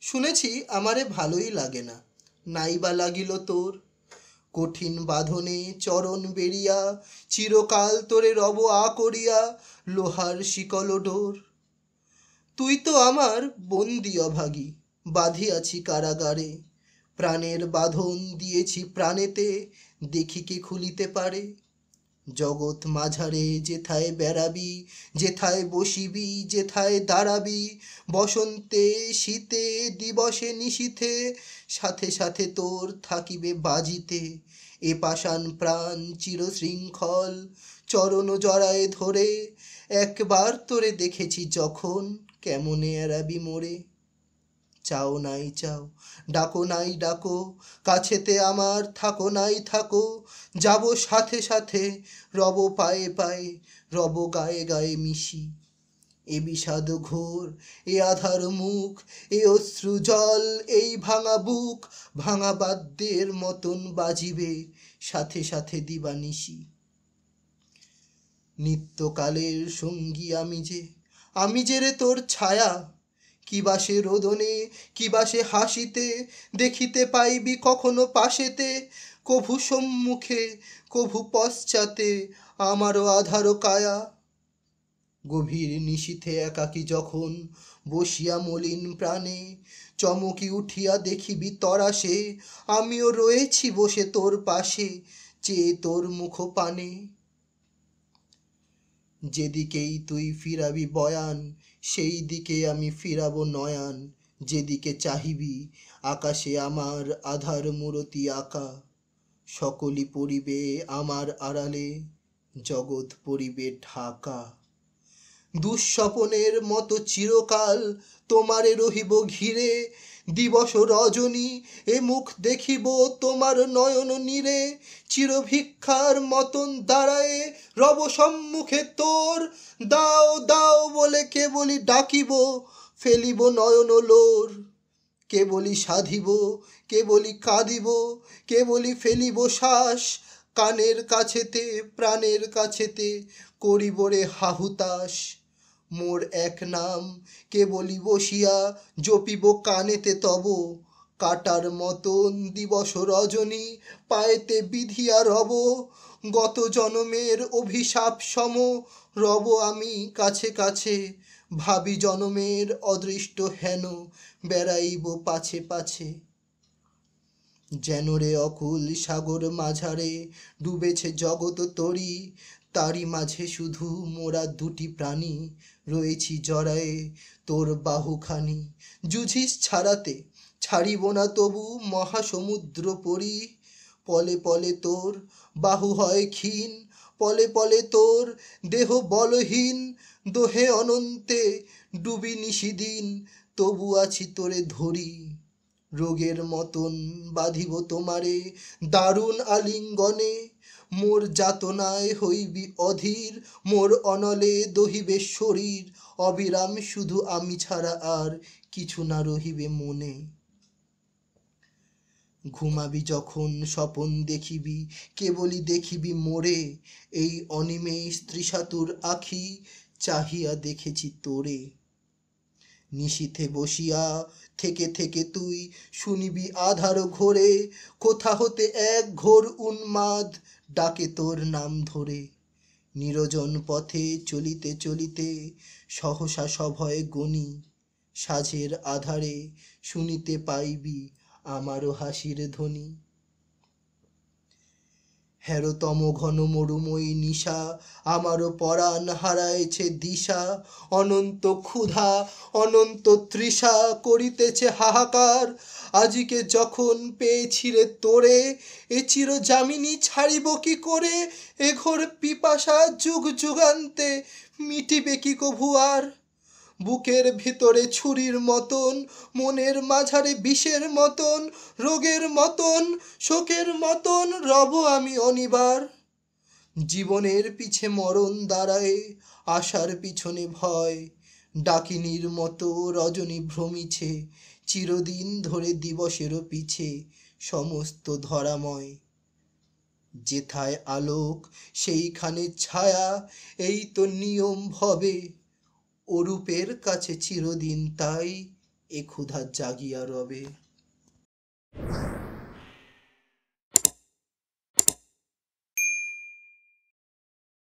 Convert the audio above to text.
শুনেছি আমারে ভালোই লাগে না, নাইবা লাগিল তোর। কঠিন বাঁধনে চরণ বেরিয়া চিরকাল তোরে রব আ করিয়া, লোহার শিকল ডোর। তুই তো আমার বন্দি অভাগী, বাঁধিয়াছি কারাগারে। প্রাণের বাঁধন দিয়েছি প্রাণেতে, দেখি কে খুলিতে পারে। জগৎ মাঝারে যেথায় বেড়াবি, যেথায় বসিবি, যেথায় দাঁড়াবি, বসন্তে শীতে দিবসে নিশীথে, সাথে সাথে তোর থাকিবে বাজিতে এ পাষাণ প্রাণ চিরশৃঙ্খল। চরণ জড়ায় ধরে একবার তোরে দেখেছি যখন, কেমনে এড়াবি মোরে। চাও নাই চাও, ডাকো নাই ডাকো, কাছেতে আমার থাকো নাই থাকো। যাব সাথে সাথে, রব পায়ে পায়ে, রব গায়ে গায়ে মিশি। এ বিষাদ ঘোর, এ আধার মুখ, এ অশ্রু জল, এই ভাঙা বুক, ভাঙা বাদ্যের মতন বাজিবে সাথে সাথে দিবানিশি। নিত্যকালের সঙ্গী আমি যে রে তোর ছায়া। কিবা সে রোদনে, কিবা সে হাসিতে, দেখিতে পাইবি কখনো পাশেতে। কভু সম্মুখে, কভু পশ্চাতে, আমারও আধার কায়া। গভীর নিশীথে একাকী যখন বসিয়া মলিন প্রাণে, চমকি উঠিয়া দেখিবি তরাসে, আমিও রয়েছি বসে তোর পাশে, চেয়ে তোর মুখ পানে। যেদিকেই তুই ফিরাবি বয়ান, সেই দিকে আমি ফিরাবো নয়ান। যেদিকে চাহিবি, আকাশে আমার আধার মূরতি আঁকা। সকলই পড়িবে আমার আড়ালে, জগৎ পড়িবে ঢাকা। দুঃস্বপনের মতো চিরকাল তোমারে রহিব ঘিরে, দিবস রজনী এ মুখ দেখিব তোমার নয়ন নীরে। চিরভিক্ষার মতন দাঁড়ায়ে রব সম্মুখে তোর, দাও দাও বলে কেবলই ডাকিব, ফেলিব নয়ন লোর। কেবলই সাধিব, কেবলই কাঁদিব, কেবলই ফেলিব শ্বাস। কানের কাছেতে, প্রাণের কাছেতে, করিব রে হাহুতাস। মোর এক নাম কেবলই বসিয়া জপিব কানেতে তব, কাটার মতন দিবস রজনী পায়েতে বিধিয়া রব। গত জনমের অভিশাপ সম রব আমি কাছে কাছে, ভাবি জনমের অদৃষ্ট হেন বেড়াইব পাছে পাছে। যেন রে অকুল সাগর মাঝারে ডুবেছে জগৎ তরি, তারই মাঝে শুধু মোরা দুটি প্রাণী রয়েছি জড়ায়ে তোর বাহুখানি। জুঝিস ছাড়াতে, ছাড়িব না তবু মহাসমুদ্র পরি। পলে পলে তোর বাহু হয় ক্ষীণ, পলে পলে তোর দেহ বলহীন। দোহে অনন্তে ডুবি নিশিদিন, তবু আছি তোরে ধরি। রোগের মতন বাঁধিব তোমারে দারুণ আলিঙ্গনে, মোর যাতনায় হইবি অধীর, মোর অনলে দহিবে শরীর। অবিরাম শুধু আমি ছাড়া আর কিছু না রহিবে মনে। ঘুমাবি যখন স্বপন দেখিবি, কেবলই দেখিবি মোরে। এই অনিমেষ তৃষাতুর আখি চাহিয়া দেখেছি তোরে। নিশীথে বসিয়া থেকে থেকে তুই শুনিবি আধার ঘোরে, কোথা হতে এক ঘোর উন্মাদ ডাকে তোর নাম ধরে। নিরজন পথে চলিতে চলিতে সহসা সভয়ে গণি, সাঁঝের আধারে শুনিতে পাইবি আমারও হাসির ধ্বনি। হেরতম ঘন মরুময়ী নিশা, আমারও পরাণ হারায়েছে দিশা। অনন্ত ক্ষুধা, অনন্ত তৃষা করিতেছে হাহাকার। আজিকে যখন পেয়েছি রে তোরে, এ চির যামিনী ছাড়িব কি করে। এ ঘোর পিপাসা যুগ যুগান্তে মিটিবে কি কভু আর। বুকের ভিতরে ছুরির মতন, মনের মাঝারে বিষের মতন, রোগের মতন, শোকের মতন রব আমি অনিবার। জীবনের পিছে মরণ দাঁড়ায়, আশার পিছনে ভয়। ডাকিনীর মতো রজনী ভ্রমিছে, চিরদিন ধরে দিবসেরও পিছে সমস্ত ধরাময়। যেথায় আলোক সেইখানে ছায়া, এই তো নিয়ম ভবে। অরূপের কাছে চিরদিন তাই এ ক্ষুধা জাগিয়া রবে।